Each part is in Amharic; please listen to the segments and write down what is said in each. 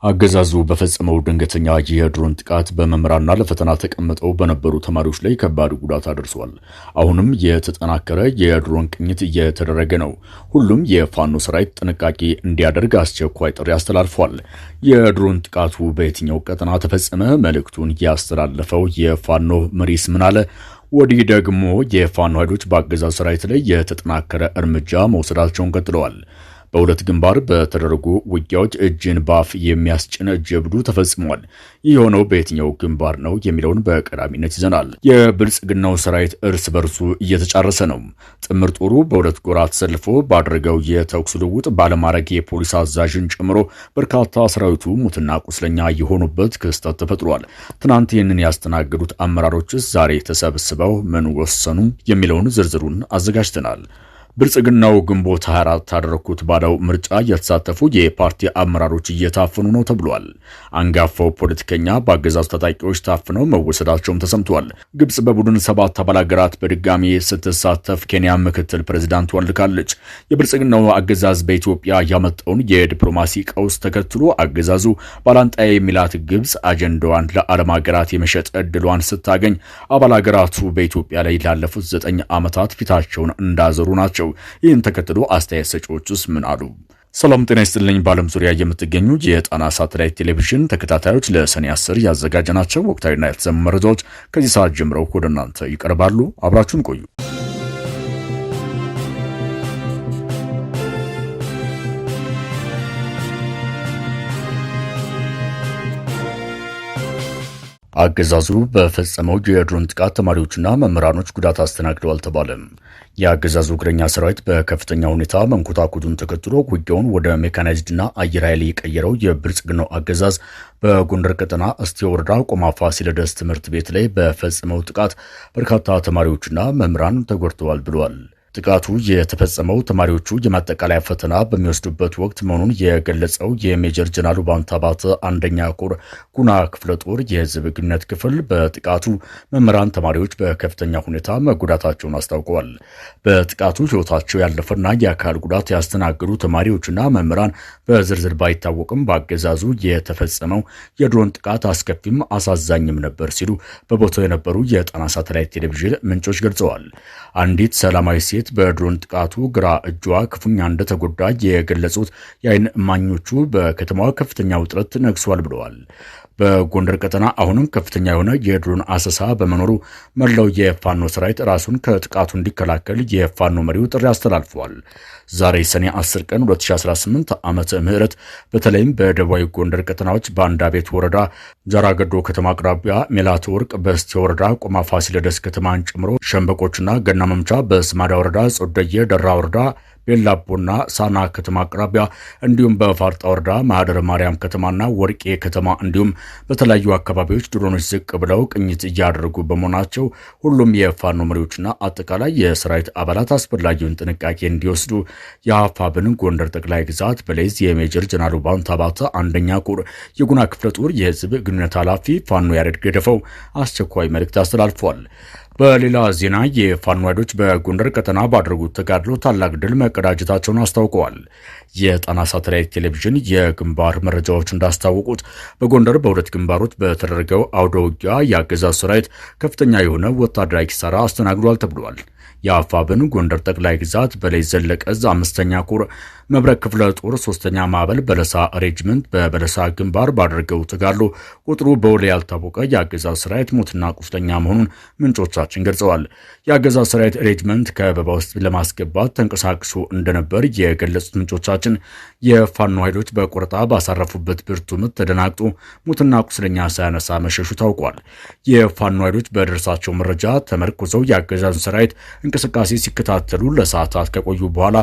አገዛዙ በፈጸመው ድንገተኛ የድሮን ጥቃት በመምህራንና ለፈተና ተቀምጠው በነበሩ ተማሪዎች ላይ ከባድ ጉዳት አድርሷል። አሁንም የተጠናከረ የድሮን ቅኝት እየተደረገ ነው። ሁሉም የፋኖ ሰራዊት ጥንቃቄ እንዲያደርግ አስቸኳይ ጥሪ አስተላልፏል። የድሮን ጥቃቱ በየትኛው ቀጠና ተፈጸመ? መልእክቱን ያስተላለፈው የፋኖ መሪስ ምን አለ? ወዲህ ደግሞ የፋኖ ኃይሎች በአገዛዙ ሰራዊት ላይ የተጠናከረ እርምጃ መውሰዳቸውን ቀጥለዋል። በሁለት ግንባር በተደረጉ ውጊያዎች እጅን ባፍ የሚያስጭን ጀብዱ ተፈጽሟል። ይህ የሆነው በየትኛው ግንባር ነው የሚለውን በቀዳሚነት ይዘናል። የብልጽግናው ሰራዊት እርስ በርሱ እየተጫረሰ ነው። ጥምር ጦሩ በሁለት ጎራ ተሰልፎ ባደረገው የተኩስ ልውውጥ ባለማዕረግ የፖሊስ አዛዥን ጨምሮ በርካታ ሰራዊቱ ሙትና ቁስለኛ የሆኑበት ክስተት ተፈጥሯል። ትናንት ይህንን ያስተናገዱት አመራሮችስ ዛሬ ተሰብስበው ምን ወሰኑ የሚለውን ዝርዝሩን አዘጋጅተናል። ብልጽግናው ግንቦት 24 ታደረኩት ባለው ምርጫ የተሳተፉ የፓርቲ አመራሮች እየታፈኑ ነው ተብሏል። አንጋፋው ፖለቲከኛ በአገዛዙ ታጣቂዎች ታፍነው መወሰዳቸውም ተሰምቷል። ግብጽ በቡድን 7 አባል ሀገራት በድጋሚ ስትሳተፍ ኬንያ ምክትል ፕሬዝዳንቷን ልካለች። የብልጽግናው አገዛዝ በኢትዮጵያ ያመጣውን የዲፕሎማሲ ቀውስ ተከትሎ አገዛዙ ባላንጣ የሚላት ግብጽ አጀንዳዋን ለዓለም ሀገራት የመሸጥ እድሏን ስታገኝ አባል ሀገራቱ በኢትዮጵያ ላይ ላለፉት 9 ዓመታት ፊታቸውን እንዳዞሩ ናቸው። ይህን ተከትሎ አስተያየት ሰጪዎችስ ምን አሉ? ሰላም ጤና ይስጥልኝ። በዓለም ዙሪያ የምትገኙ የጣና ሳተላይት ቴሌቪዥን ተከታታዮች ለሰኔ 10 ያዘጋጀናቸው ወቅታዊና የተሰሙ መረጃዎች ከዚህ ሰዓት ጀምረው ወደ እናንተ ይቀርባሉ። አብራችሁን ቆዩ። አገዛዙ በፈጸመው የድሮን ጥቃት ተማሪዎችና መምህራኖች ጉዳት አስተናግደዋል ተባለ። የአገዛዙ እግረኛ ሰራዊት በከፍተኛ ሁኔታ መንኮታኮቱን ተከትሎ ውጊያውን ወደ ሜካናይዝድና አየር ኃይል የቀየረው የብልጽግናው አገዛዝ በጎንደር ቀጠና እስቴ ወረዳ ቆማ ፋሲለደስ ትምህርት ቤት ላይ በፈጸመው ጥቃት በርካታ ተማሪዎችና መምህራን ተጎድተዋል ብለዋል። ጥቃቱ የተፈጸመው ተማሪዎቹ የማጠቃለያ ፈተና በሚወስዱበት ወቅት መሆኑን የገለጸው የሜጀር ጀነራል ባንታባተ አንደኛ ኮር ጉና ክፍለ ጦር የህዝብ ግንኙነት ክፍል በጥቃቱ መምህራን ተማሪዎች በከፍተኛ ሁኔታ መጎዳታቸውን አስታውቀዋል። በጥቃቱ ህይወታቸው ያለፈና የአካል ጉዳት ያስተናገዱ ተማሪዎችና መምህራን በዝርዝር ባይታወቅም በአገዛዙ የተፈጸመው የድሮን ጥቃት አስከፊም አሳዛኝም ነበር ሲሉ በቦታው የነበሩ የጣና ሳተላይት ቴሌቪዥን ምንጮች ገልጸዋል። አንዲት ሰላማዊ ሴት በድሮን ጥቃቱ ግራ እጇ ክፉኛ እንደተጎዳ የገለጹት የዓይን እማኞቹ በከተማዋ ከፍተኛ ውጥረት ነግሷል ብለዋል። በጎንደር ቀጠና አሁንም ከፍተኛ የሆነ የድሮን አሰሳ በመኖሩ መላው የፋኖ ሰራዊት ራሱን ከጥቃቱ እንዲከላከል የፋኖ መሪው ጥሪ አስተላልፈዋል። ዛሬ ሰኔ 10 ቀን 2018 ዓመተ ምህረት በተለይም በደቡባዊ ጎንደር ቀጠናዎች በአንዳቤት ወረዳ ጃራገዶ ከተማ አቅራቢያ ሜላት ወርቅ፣ በስቴ ወረዳ ቆማ ፋሲለደስ ከተማን ጨምሮ ሸምበቆችና ገና መምቻ፣ በስማዳ ወረዳ ጾደየ ደራ ወረዳ ቤላቦና ሳና ከተማ አቅራቢያ እንዲሁም በፋርጣ ወረዳ ማህደረ ማርያም ከተማና ወርቄ ከተማ እንዲሁም በተለያዩ አካባቢዎች ድሮኖች ዝቅ ብለው ቅኝት እያደረጉ በመሆናቸው ሁሉም የፋኖ መሪዎችና አጠቃላይ የሰራዊት አባላት አስፈላጊውን ጥንቃቄ እንዲወስዱ የአፋብን ጎንደር ጠቅላይ ግዛት በሌዝ የሜጀር ጀነራል ባንታባተ አንደኛ ኮር የጉና ክፍለ ጦር የህዝብ ግንኙነት ኃላፊ ፋኖ ያሬድ ገደፈው አስቸኳይ መልእክት አስተላልፏል። በሌላ ዜና የፋኖ ኃይሎች በጎንደር ቀጠና ባደረጉት ተጋድሎ ታላቅ ድል መቀዳጀታቸውን አስታውቀዋል። የጣና ሳተላይት ቴሌቪዥን የግንባር መረጃዎች እንዳስታወቁት በጎንደር በሁለት ግንባሮች በተደረገው አውደ ውጊያ የአገዛዙ ሰራዊት ከፍተኛ የሆነ ወታደራዊ ኪሳራ አስተናግዷል ተብሏል። የአፋብን ጎንደር ጠቅላይ ግዛት በላይ ዘለቀ ዕዝ 5ኛ ኮር መብረቅ ክፍለ ጦር 3ኛ ማዕበል በለሳ ሬጅመንት በበለሳ ግንባር ባደረገው ተጋድሎ ቁጥሩ በውል ያልታወቀ የአገዛዝ ሰራዊት ሞትና ቁስለኛ መሆኑን ምንጮቻችን ገልጸዋል። የአገዛዝ ሰራዊት ሬጅመንት ከበባ ውስጥ ለማስገባት ተንቀሳቅሶ እንደነበር የገለጹት ምንጮቻችን የፋኖ ኃይሎች በቆረጣ ባሳረፉበት ብርቱ ምት ተደናግጦ ሞትና ቁስለኛ ሳያነሳ መሸሹ ታውቋል። የፋኖ ኃይሎች በደረሳቸው መረጃ ተመርኩዘው የአገዛዝ ሰራዊት እንቅስቃሴ ሲከታተሉ ለሰዓታት ከቆዩ በኋላ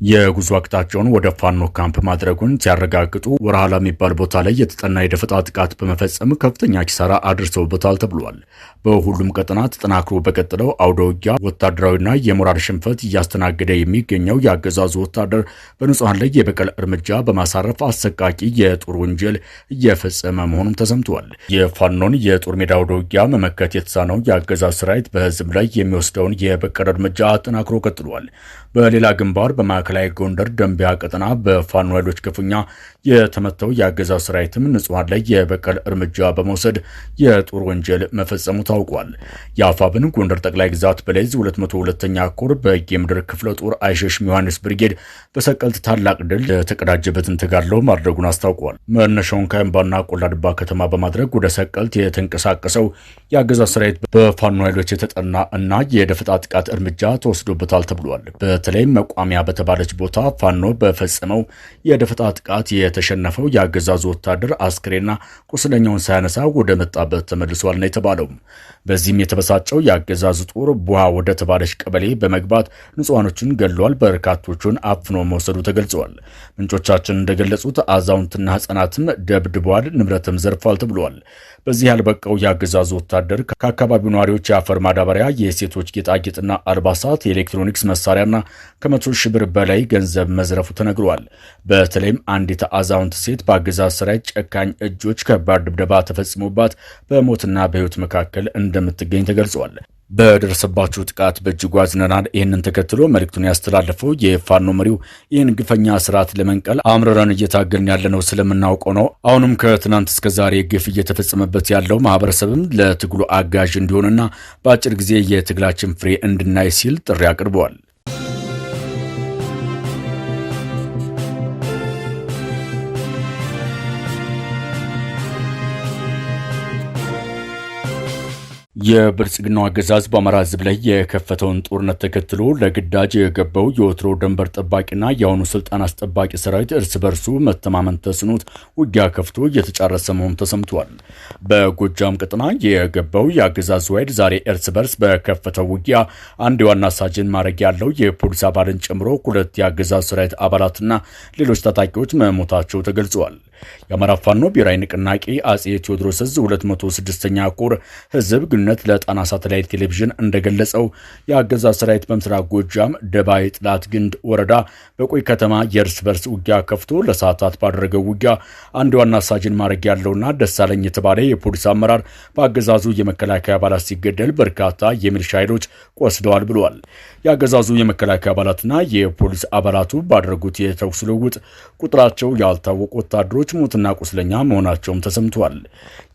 የጉዞ አቅጣጫውን ወደ ፋኖ ካምፕ ማድረጉን ሲያረጋግጡ ወርሃላ የሚባል ቦታ ላይ የተጠና የደፈጣ ጥቃት በመፈጸም ከፍተኛ ኪሳራ አድርሰውበታል ተብሏል። በሁሉም ቀጠና ተጠናክሮ በቀጠለው አውደ ውጊያ ወታደራዊና የሞራል ሽንፈት እያስተናገደ የሚገኘው የአገዛዙ ወታደር በንጹሐን ላይ የበቀል እርምጃ በማሳረፍ አሰቃቂ የጦር ወንጀል እየፈጸመ መሆኑም ተሰምቷል። የፋኖን የጦር ሜዳ አውደ ውጊያ መመከት የተሳነው የአገዛዝ ሰራዊት በህዝብ ላይ የሚወስደውን የበቀል እርምጃ አጠናክሮ ቀጥሏል። በሌላ ግንባር በማዕከላዊ በማዕከላዊ ጎንደር ደንቢያ ቀጠና በፋኖ ኃይሎች ክፉኛ የተመታው የአገዛዙ ሰራዊትም ንጹሃን ላይ የበቀል እርምጃ በመውሰድ የጦር ወንጀል መፈጸሙ ታውቋል። የአፋብን ጎንደር ጠቅላይ ግዛት በለይዝ 202ኛ ኮር በጌምድር ክፍለ ጦር አይሸሽም ዮሐንስ ብርጌድ በሰቀልት ታላቅ ድል የተቀዳጀበትን ተጋድሎ ማድረጉን አስታውቋል። መነሻውን ከእምባና ቆላድባ ከተማ በማድረግ ወደ ሰቀልት የተንቀሳቀሰው የአገዛዙ ሰራዊት በፋኖ ኃይሎች የተጠና እና የደፈጣ ጥቃት እርምጃ ተወስዶበታል ተብሏል። በተለይም መቋሚያ በተባለች ቦታ ፋኖ በፈጸመው የደፈጣ ጥቃት የተሸነፈው የአገዛዙ ወታደር አስክሬና ቁስለኛውን ሳያነሳ ወደ መጣበት ተመልሷል ነው የተባለው። በዚህም የተበሳጨው የአገዛዙ ጦር ቡሃ ወደ ተባለች ቀበሌ በመግባት ንጹሃኖችን ገድሏል፣ በርካቶቹን አፍኖ መውሰዱ ተገልጿል። ምንጮቻችን እንደገለጹት አዛውንትና ህጻናትም ደብድቧል፣ ንብረትም ዘርፏል ተብሏል። በዚህ ያልበቃው የአገዛዙ ወታደር ከአካባቢው ነዋሪዎች የአፈር ማዳበሪያ፣ የሴቶች ጌጣጌጥና አልባሳት፣ የኤሌክትሮኒክስ መሳሪያና ከ100 ሺህ ብር በላይ ገንዘብ መዝረፉ ተነግሯል። በተለይም አንዲት አዛውንት ሴት በአገዛዙ ሰራዊት ጨካኝ እጆች ከባድ ድብደባ ተፈጽሞባት በሞትና በህይወት መካከል እንደምትገኝ ተገልጿል። በደረሰባችሁ ጥቃት በእጅጉ አዝነናል። ይህንን ተከትሎ መልእክቱን ያስተላለፈው የፋኖ መሪው ይህን ግፈኛ ስርዓት ለመንቀል አምርረን እየታገልን ያለነው ስለምናውቀው ነው። አሁንም ከትናንት እስከ ዛሬ ግፍ እየተፈጸመበት ያለው ማህበረሰብም ለትግሉ አጋዥ እንዲሆንና በአጭር ጊዜ የትግላችን ፍሬ እንድናይ ሲል ጥሪ አቅርበዋል። የብልጽግናው አገዛዝ በአማራ ህዝብ ላይ የከፈተውን ጦርነት ተከትሎ ለግዳጅ የገባው የወትሮ ድንበር ጠባቂና የአሁኑ ስልጣን አስጠባቂ ሰራዊት እርስ በርሱ መተማመን ተስኖት ውጊያ ከፍቶ እየተጫረሰ መሆኑ ተሰምቷል። በጎጃም ቀጠና የገባው የአገዛዙ ኃይል ዛሬ እርስ በርስ በከፈተው ውጊያ አንድ የዋና ሳጅን ማዕረግ ያለው የፖሊስ አባልን ጨምሮ 2 የአገዛዙ ሰራዊት አባላትና ሌሎች ታጣቂዎች መሞታቸው ተገልጸዋል። የአማራ ፋኖ ብሔራዊ ንቅናቄ አጼ ቴዎድሮስ ዕዝ 206ኛ ኮር ህዝብ ግንኙነት ለጣና ሳተላይት ቴሌቪዥን እንደገለጸው የአገዛዙ ሰራዊት በምስራቅ ጎጃም ደባይ ጥላት ግንድ ወረዳ በቆይ ከተማ የእርስ በርስ ውጊያ ከፍቶ ለሰዓታት ባደረገው ውጊያ አንድ ዋና ሳጅን ማዕረግ ያለውና ደሳለኝ የተባለ የፖሊስ አመራር በአገዛዙ የመከላከያ አባላት ሲገደል በርካታ የሚሊሻ ኃይሎች ቆስለዋል ብለዋል። የአገዛዙ የመከላከያ አባላትና የፖሊስ አባላቱ ባደረጉት የተኩስ ልውውጥ ቁጥራቸው ያልታወቁ ወታደሮች ሙትና ቁስለኛ መሆናቸውም ተሰምቷል።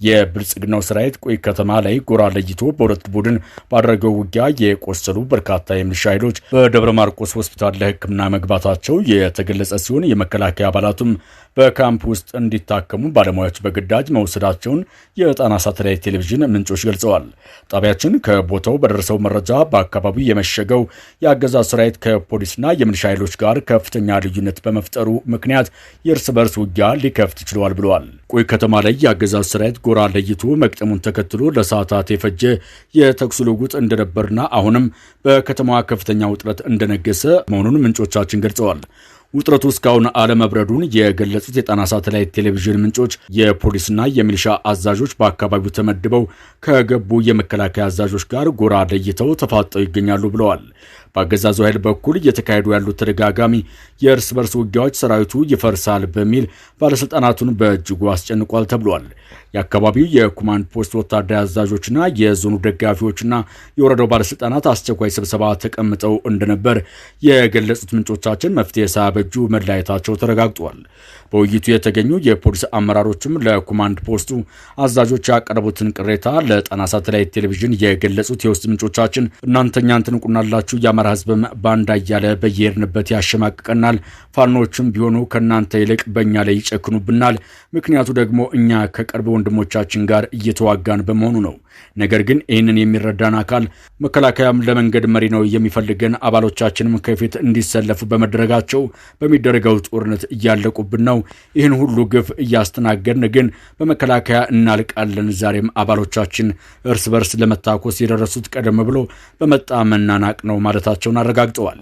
የብልጽግናው ሰራዊት ቆይ ከተማ ላይ ጎራ ለይቶ በሁለት ቡድን ባደረገው ውጊያ የቆሰሉ በርካታ የሚሊሻ ኃይሎች በደብረ ማርቆስ ሆስፒታል ለሕክምና መግባታቸው የተገለጸ ሲሆን የመከላከያ አባላቱም በካምፕ ውስጥ እንዲታከሙ ባለሙያዎች በግዳጅ መውሰዳቸውን የጣና ሳተላይት ቴሌቪዥን ምንጮች ገልጸዋል። ጣቢያችን ከቦታው በደረሰው መረጃ በአካባቢው የመሸገው የአገዛዙ ሰራዊት ከፖሊስና የሚሊሻ ኃይሎች ጋር ከፍተኛ ልዩነት በመፍጠሩ ምክንያት የእርስ በርስ ውጊያ ሊከፍት ችሏል ብለዋል። ቆይ ከተማ ላይ የአገዛዙ ሰራዊት ጎራ ለይቶ መቅጠሙን ተከትሎ ለሰዓታት የፈጀ የተኩስ ልውውጥ እንደነበርና አሁንም በከተማዋ ከፍተኛ ውጥረት እንደነገሰ መሆኑን ምንጮቻችን ገልጸዋል። ውጥረቱ እስካሁን አለመብረዱን የገለጹት የጣና ሳተላይት ቴሌቪዥን ምንጮች የፖሊስና የሚሊሻ አዛዦች በአካባቢው ተመድበው ከገቡ የመከላከያ አዛዦች ጋር ጎራ ለይተው ተፋጠው ይገኛሉ ብለዋል። በአገዛዙ ኃይል በኩል እየተካሄዱ ያሉት ተደጋጋሚ የእርስ በርስ ውጊያዎች ሰራዊቱ ይፈርሳል በሚል ባለስልጣናቱን በእጅጉ አስጨንቋል ተብሏል። የአካባቢው የኮማንድ ፖስት ወታደራዊ አዛዦችና የዞኑ ደጋፊዎችና የወረዳው ባለስልጣናት አስቸኳይ ስብሰባ ተቀምጠው እንደነበር የገለጹት ምንጮቻችን መፍትሄ ሳያበጁ መለያየታቸው ተረጋግጧል። በውይይቱ የተገኙ የፖሊስ አመራሮችም ለኮማንድ ፖስቱ አዛዦች ያቀረቡትን ቅሬታ ለጣና ሳተላይት ቴሌቪዥን የገለጹት የውስጥ ምንጮቻችን እናንተኛን ትንቁናላችሁ፣ የአማራ ህዝብም ባንዳ እያለ በየሄድንበት ያሸማቅቀናል፣ ፋኖችም ቢሆኑ ከእናንተ ይልቅ በእኛ ላይ ይጨክኑብናል። ምክንያቱ ደግሞ እኛ ከቅርብ ወንድሞቻችን ጋር እየተዋጋን በመሆኑ ነው። ነገር ግን ይህንን የሚረዳን አካል መከላከያም ለመንገድ መሪ ነው የሚፈልገን፣ አባሎቻችንም ከፊት እንዲሰለፉ በመደረጋቸው በሚደረገው ጦርነት እያለቁብን ነው። ይህን ሁሉ ግፍ እያስተናገድን ግን በመከላከያ እናልቃለን። ዛሬም አባሎቻችን እርስ በርስ ለመታኮስ የደረሱት ቀደም ብሎ በመጣ መናናቅ ነው ማለታቸውን አረጋግጠዋል።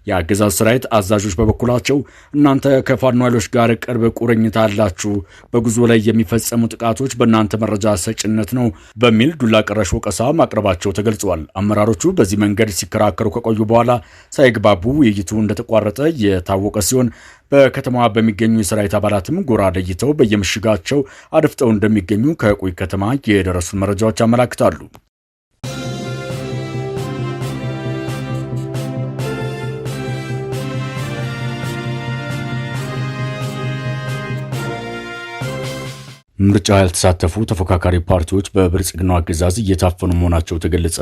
የአገዛዙ ሰራዊት አዛዦች በበኩላቸው እናንተ ከፋኖ ኃይሎች ጋር ቅርብ ቁርኝት አላችሁ፣ በጉዞ ላይ የሚፈጸሙ ጥቃቶች በእናንተ መረጃ ሰጭነት ነው በሚል ዱላ ቀረሽ ወቀሳ ማቅረባቸው ተገልጿል። አመራሮቹ በዚህ መንገድ ሲከራከሩ ከቆዩ በኋላ ሳይግባቡ ውይይቱ እንደተቋረጠ የታወቀ ሲሆን በከተማዋ በሚገኙ የሰራዊት አባላትም ጎራ ለይተው በየምሽጋቸው አድፍጠው እንደሚገኙ ከቆይ ከተማ የደረሱን መረጃዎች ያመላክታሉ። ምርጫ ያልተሳተፉ ተፎካካሪ ፓርቲዎች በብልጽግናው አገዛዝ እየታፈኑ መሆናቸው ተገለጸ።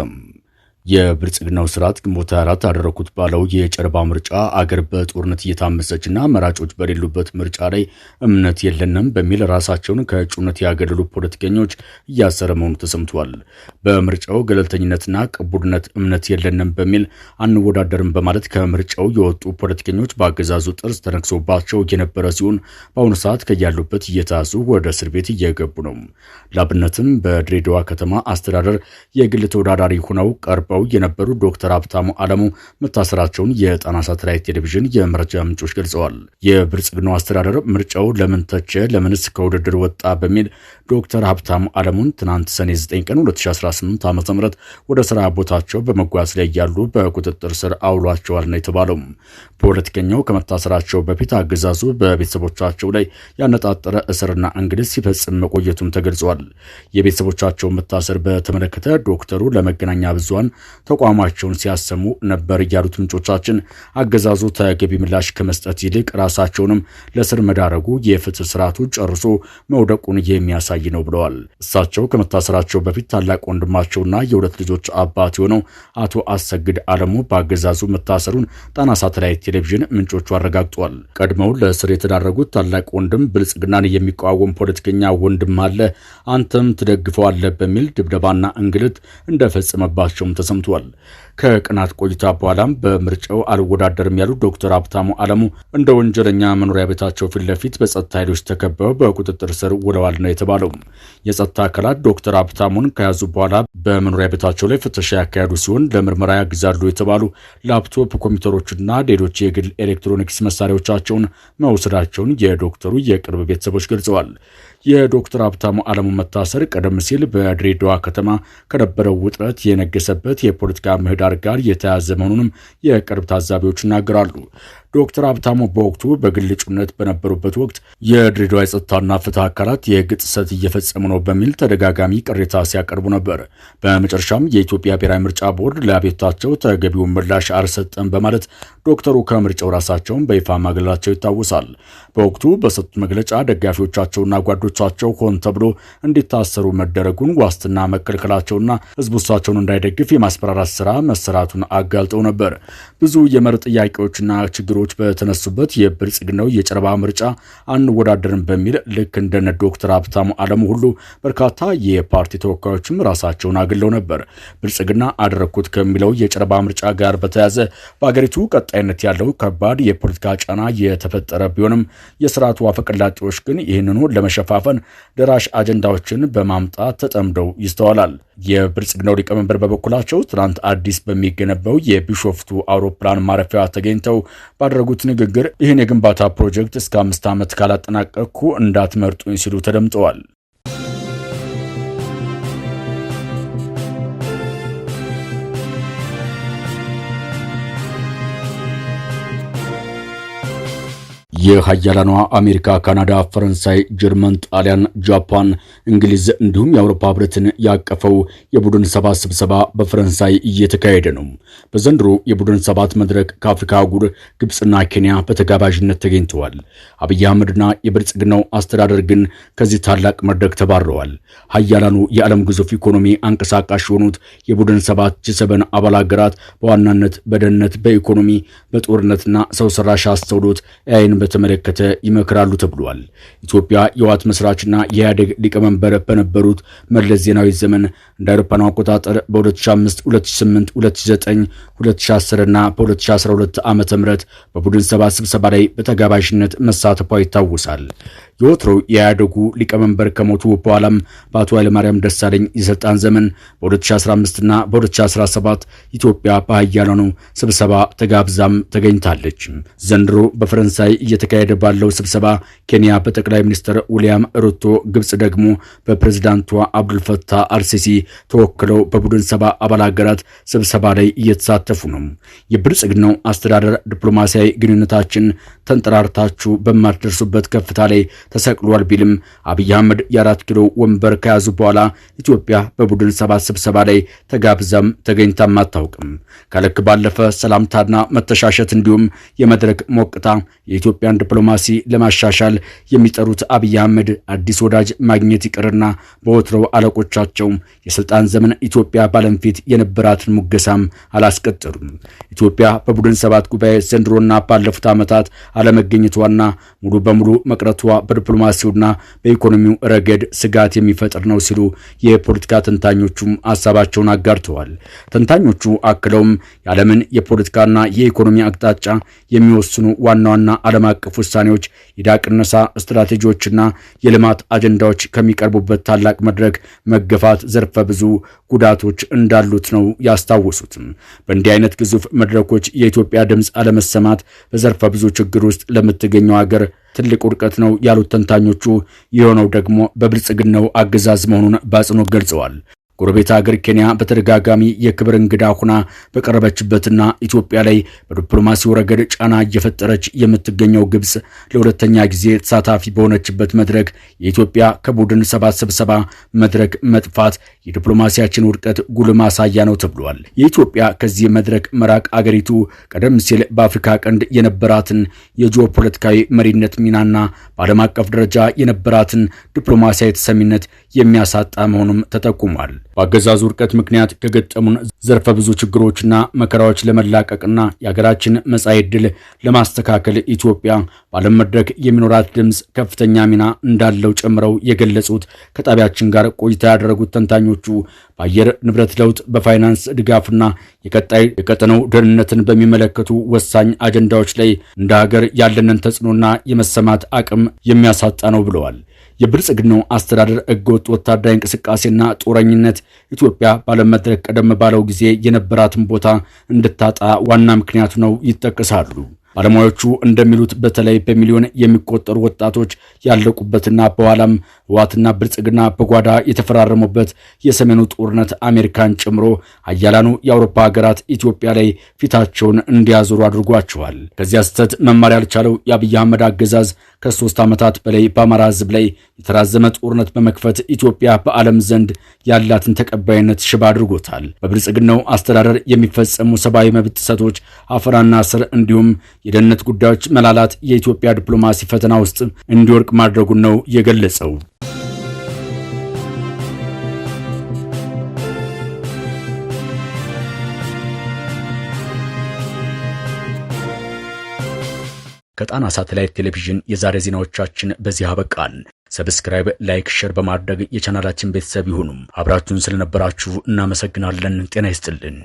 የብልጽግናው ስርዓት ግንቦት 24 አደረኩት ባለው የጨረባ ምርጫ አገር በጦርነት እየታመሰችና መራጮች በሌሉበት ምርጫ ላይ እምነት የለንም በሚል ራሳቸውን ከእጩነት ያገለሉ ፖለቲከኞች እያሰረ መሆኑ ተሰምቷል። በምርጫው ገለልተኝነትና ቅቡልነት እምነት የለንም በሚል አንወዳደርም በማለት ከምርጫው የወጡ ፖለቲከኞች በአገዛዙ ጥርስ ተነክሶባቸው የነበረ ሲሆን በአሁኑ ሰዓት ከያሉበት እየተያዙ ወደ እስር ቤት እየገቡ ነው። ላብነትም በድሬዳዋ ከተማ አስተዳደር የግል ተወዳዳሪ ሆነው ቀርበው የነበሩ ዶክተር ሀብታሙ አለሙ መታሰራቸውን የጣና ሳተላይት ቴሌቪዥን የመረጃ ምንጮች ገልጸዋል። የብልጽግናው አስተዳደር ምርጫው ለምን ተቸ፣ ለምንስ ከውድድር ወጣ በሚል ዶክተር ሀብታሙ አለሙን ትናንት ሰኔ 9 ቀን 2018 ዓ.ም ወደ ስራ ቦታቸው በመጓዝ ላይ ያሉ በቁጥጥር ስር አውሏቸዋል ነው የተባለው። ፖለቲከኛው ከመታሰራቸው በፊት አገዛዙ በቤተሰቦቻቸው ላይ ያነጣጠረ እስርና እንግልት ሲፈጽም መቆየቱም ተገልጿል። የቤተሰቦቻቸው መታሰር በተመለከተ ዶክተሩ ለመገናኛ ብዙሃን ተቋማቸውን ሲያሰሙ ነበር ያሉት ምንጮቻችን አገዛዙ ተገቢ ምላሽ ከመስጠት ይልቅ ራሳቸውንም ለስር መዳረጉ የፍትህ ስርዓቱ ጨርሶ መውደቁን የሚያሳይ ነው ብለዋል። እሳቸው ከመታሰራቸው በፊት ታላቅ ወንድማቸውና የሁለት ልጆች አባት የሆነው አቶ አሰግድ አለሙ በአገዛዙ መታሰሩን ጣና ሳተላይት ቴሌቪዥን ምንጮቹ አረጋግጧል። ቀድመው ለእስር የተዳረጉት ታላቅ ወንድም ብልጽግናን የሚቃወም ፖለቲከኛ ወንድም አለ፣ አንተም ትደግፈዋለህ በሚል ድብደባና እንግልት እንደፈጸመባቸውም ተሰምቷል። ከቀናት ቆይታ በኋላም በምርጫው አልወዳደርም ያሉት ዶክተር ሀብታሙ አለሙ እንደ ወንጀለኛ መኖሪያ ቤታቸው ፊት ለፊት በጸጥታ ኃይሎች ተከበው በቁጥጥር ስር ውለዋል ነው የተባለው። የጸጥታ አካላት ዶክተር ሀብታሙን ከያዙ በኋላ በመኖሪያ ቤታቸው ላይ ፍተሻ ያካሄዱ ሲሆን ለምርመራ ያግዛሉ የተባሉ ላፕቶፕ ኮምፒውተሮችና ሌሎች የግል ኤሌክትሮኒክስ መሳሪያዎቻቸውን መውሰዳቸውን የዶክተሩ የቅርብ ቤተሰቦች ገልጸዋል። የዶክተር ሀብታሙ አለሙ መታሰር ቀደም ሲል በድሬዳዋ ከተማ ከነበረው ውጥረት የነገሰበት የፖለቲካ ምህዳር ጋር የተያያዘ መሆኑንም የቅርብ ታዛቢዎች ይናገራሉ። ዶክተር ሀብታሙ በወቅቱ በግል እጩነት በነበሩበት ወቅት የድሬዳዋ የጸጥታና ፍትህ አካላት የህግ ጥሰት እየፈጸሙ ነው በሚል ተደጋጋሚ ቅሬታ ሲያቀርቡ ነበር። በመጨረሻም የኢትዮጵያ ብሔራዊ ምርጫ ቦርድ ለአቤቱታቸው ተገቢውን ምላሽ አልሰጠም በማለት ዶክተሩ ከምርጫው ራሳቸውን በይፋ ማግለላቸው ይታወሳል። በወቅቱ በሰጡት መግለጫ ደጋፊዎቻቸውና ጓዶቻቸው ሆን ተብሎ እንዲታሰሩ መደረጉን፣ ዋስትና መከልከላቸውና ህዝቡ እሳቸውን እንዳይደግፍ የማስፈራራት ስራ መሰራቱን አጋልጠው ነበር። ብዙ የመርህ ጥያቄዎችና ችግሮች በተነሱበት የብልጽግናው የጨረባ ምርጫ አንወዳደርም በሚል ልክ እንደነ ዶክተር ሀብታሙ አለሙ ሁሉ በርካታ የፓርቲ ተወካዮችም ራሳቸውን አግለው ነበር። ብልጽግና አደረኩት ከሚለው የጨረባ ምርጫ ጋር በተያያዘ በአገሪቱ ቀጣይነት ያለው ከባድ የፖለቲካ ጫና የተፈጠረ ቢሆንም የስርዓቱ አፈቀላጤዎች ግን ይህንኑ ለመሸፋፈን ደራሽ አጀንዳዎችን በማምጣት ተጠምደው ይስተዋላል። የብልጽግናው ሊቀመንበር በበኩላቸው ትናንት አዲስ በሚገነባው የቢሾፍቱ አውሮፕላን ማረፊያ ተገኝተው ባደረጉት ንግግር ይህን የግንባታ ፕሮጀክት እስከ 5 ዓመት ካላጠናቀቅኩ እንዳትመርጡኝ ሲሉ ተደምጠዋል። የሀያላኗ አሜሪካ፣ ካናዳ፣ ፈረንሳይ፣ ጀርመን፣ ጣሊያን፣ ጃፓን፣ እንግሊዝ እንዲሁም የአውሮፓ ህብረትን ያቀፈው የቡድን 7 ስብሰባ በፈረንሳይ እየተካሄደ ነው። በዘንድሮ የቡድን 7 መድረክ ከአፍሪካ አህጉር ግብፅና ኬንያ በተጋባዥነት ተገኝተዋል። አብይ አህመድና የብልጽግናው አስተዳደር ግን ከዚህ ታላቅ መድረክ ተባረዋል። ሀያላኑ የዓለም ግዙፍ ኢኮኖሚ አንቀሳቃሽ የሆኑት የቡድን 7 ጂ7 አባል ሀገራት በዋናነት በደህንነት፣ በኢኮኖሚ፣ በጦርነትና ሰው ሰራሽ አስተውሎት ኤአይን በተመለከተ ይመክራሉ ተብሏል። ኢትዮጵያ የህወሓት መስራችና የኢህአዴግ ሊቀመንበር በነበሩት መለስ ዜናዊ ዘመን እንደ አውሮፓውያን አቆጣጠር በ2005፣ 2008፣ 2009፣ 2010 እና በ2012 ዓ.ም በቡድን 7 ስብሰባ ላይ በተጋባዥነት መሳተፏ ይታወሳል። የወትሮው የኢህአዴጉ ሊቀመንበር ከሞቱ በኋላም በአቶ ኃይለማርያም ደሳለኝ የስልጣን ዘመን በ2015 እና በ2017 ኢትዮጵያ በሀያላኑ ስብሰባ ተጋብዛም ተገኝታለች። ዘንድሮ በፈረንሳይ እየተካሄደ ባለው ስብሰባ ኬንያ በጠቅላይ ሚኒስትር ዊልያም ሩቶ፣ ግብጽ ደግሞ በፕሬዝዳንቷ አብዱልፈታህ አልሲሲ ተወክለው በቡድን 7 አባል ሀገራት ስብሰባ ላይ እየተሳተፉ ነው። የብልጽግናው አስተዳደር ዲፕሎማሲያዊ ግንኙነታችን ተንጠራርታችሁ በማትደርሱበት ከፍታ ላይ ተሰቅሏል ቢልም አብይ አህመድ የ4 ኪሎ ወንበር ከያዙ በኋላ ኢትዮጵያ በቡድን ሰባት ስብሰባ ላይ ተጋብዛም ተገኝታም አታውቅም። ከልክ ባለፈ ሰላምታና መተሻሸት እንዲሁም የመድረክ ሞቅታ የኢትዮጵያን ዲፕሎማሲ ለማሻሻል የሚጠሩት አብይ አህመድ አዲስ ወዳጅ ማግኘት ይቅርና በወትሮው አለቆቻቸው የስልጣን ዘመን ኢትዮጵያ ባለም ፊት የነበራትን ሙገሳም አላስቀጠሉም። ኢትዮጵያ በቡድን ሰባት ጉባኤ ዘንድሮና ባለፉት ዓመታት አለመገኘቷና ሙሉ በሙሉ መቅረቷ በዲፕሎማሲውና በኢኮኖሚው ረገድ ስጋት የሚፈጥር ነው ሲሉ የፖለቲካ ተንታኞቹም ሐሳባቸውን አጋርተዋል። ተንታኞቹ አክለውም የዓለምን የፖለቲካና የኢኮኖሚ አቅጣጫ የሚወስኑ ዋና ዋና ዓለም አቀፍ ውሳኔዎች፣ የዕዳ ቅነሳ ስትራቴጂዎችና የልማት አጀንዳዎች ከሚቀርቡበት ታላቅ መድረክ መገፋት ዘርፈ ብዙ ጉዳቶች እንዳሉት ነው ያስታወሱት። በእንዲህ አይነት ግዙፍ መድረኮች የኢትዮጵያ ድምፅ አለመሰማት በዘርፈ ብዙ ችግር ውስጥ ለምትገኘው ሀገር ትልቅ ውድቀት ነው ያሉት ተንታኞቹ፣ የሆነው ደግሞ በብልጽግናው አገዛዝ መሆኑን በአጽንኦት ገልጸዋል። ጎረቤት ሀገር ኬንያ በተደጋጋሚ የክብር እንግዳ ሆና በቀረበችበትና ኢትዮጵያ ላይ በዲፕሎማሲው ረገድ ጫና እየፈጠረች የምትገኘው ግብጽ ለሁለተኛ ጊዜ ተሳታፊ በሆነችበት መድረክ የኢትዮጵያ ከቡድን ሰባት ስብሰባ መድረክ መጥፋት የዲፕሎማሲያችን ውድቀት ጉልህ ማሳያ ነው ተብሏል። የኢትዮጵያ ከዚህ መድረክ መራቅ አገሪቱ ቀደም ሲል በአፍሪካ ቀንድ የነበራትን የጂኦፖለቲካዊ መሪነት ሚናና በዓለም አቀፍ ደረጃ የነበራትን ዲፕሎማሲያዊ ተሰሚነት የሚያሳጣ መሆኑም ተጠቁሟል። በአገዛዙ ውድቀት ምክንያት ከገጠሙን ዘርፈ ብዙ ችግሮችና መከራዎች ለመላቀቅና የሀገራችን መጻኢ ዕድል ለማስተካከል ኢትዮጵያ በዓለም መድረክ የሚኖራት ድምፅ ከፍተኛ ሚና እንዳለው ጨምረው የገለጹት ከጣቢያችን ጋር ቆይታ ያደረጉት ተንታኞቹ በአየር ንብረት ለውጥ፣ በፋይናንስ ድጋፍና የቀጣይ የቀጠናው ደህንነትን በሚመለከቱ ወሳኝ አጀንዳዎች ላይ እንደ ሀገር ያለንን ተጽዕኖና የመሰማት አቅም የሚያሳጣ ነው ብለዋል። የብልጽግናው አስተዳደር ህገወጥ ወታደራዊ እንቅስቃሴና ጦረኝነት ኢትዮጵያ ባለም መድረክ ቀደም ባለው ጊዜ የነበራትን ቦታ እንድታጣ ዋና ምክንያቱ ነው ይጠቀሳሉ። ባለሙያዎቹ እንደሚሉት በተለይ በሚሊዮን የሚቆጠሩ ወጣቶች ያለቁበትና በኋላም ህወሓትና ብልጽግና በጓዳ የተፈራረሙበት የሰሜኑ ጦርነት አሜሪካን ጨምሮ አያላኑ የአውሮፓ ሀገራት ኢትዮጵያ ላይ ፊታቸውን እንዲያዞሩ አድርጓቸዋል። ከዚያ ስህተት መማር ያልቻለው የአብይ አህመድ አገዛዝ ከ3 ዓመታት በላይ በአማራ ህዝብ ላይ የተራዘመ ጦርነት በመክፈት ኢትዮጵያ በዓለም ዘንድ ያላትን ተቀባይነት ሽባ አድርጎታል። በብልጽግናው አስተዳደር የሚፈጸሙ ሰብአዊ መብት ጥሰቶች፣ አፈናና እስር እንዲሁም የደህንነት ጉዳዮች መላላት የኢትዮጵያ ዲፕሎማሲ ፈተና ውስጥ እንዲወድቅ ማድረጉን ነው የገለጸው። ከጣና ሳተላይት ቴሌቪዥን የዛሬ ዜናዎቻችን በዚህ አበቃን። ሰብስክራይብ፣ ላይክ፣ ሼር በማድረግ የቻናላችን ቤተሰብ ይሁኑ። አብራችሁን ስለነበራችሁ እናመሰግናለን። ጤና ይስጥልን።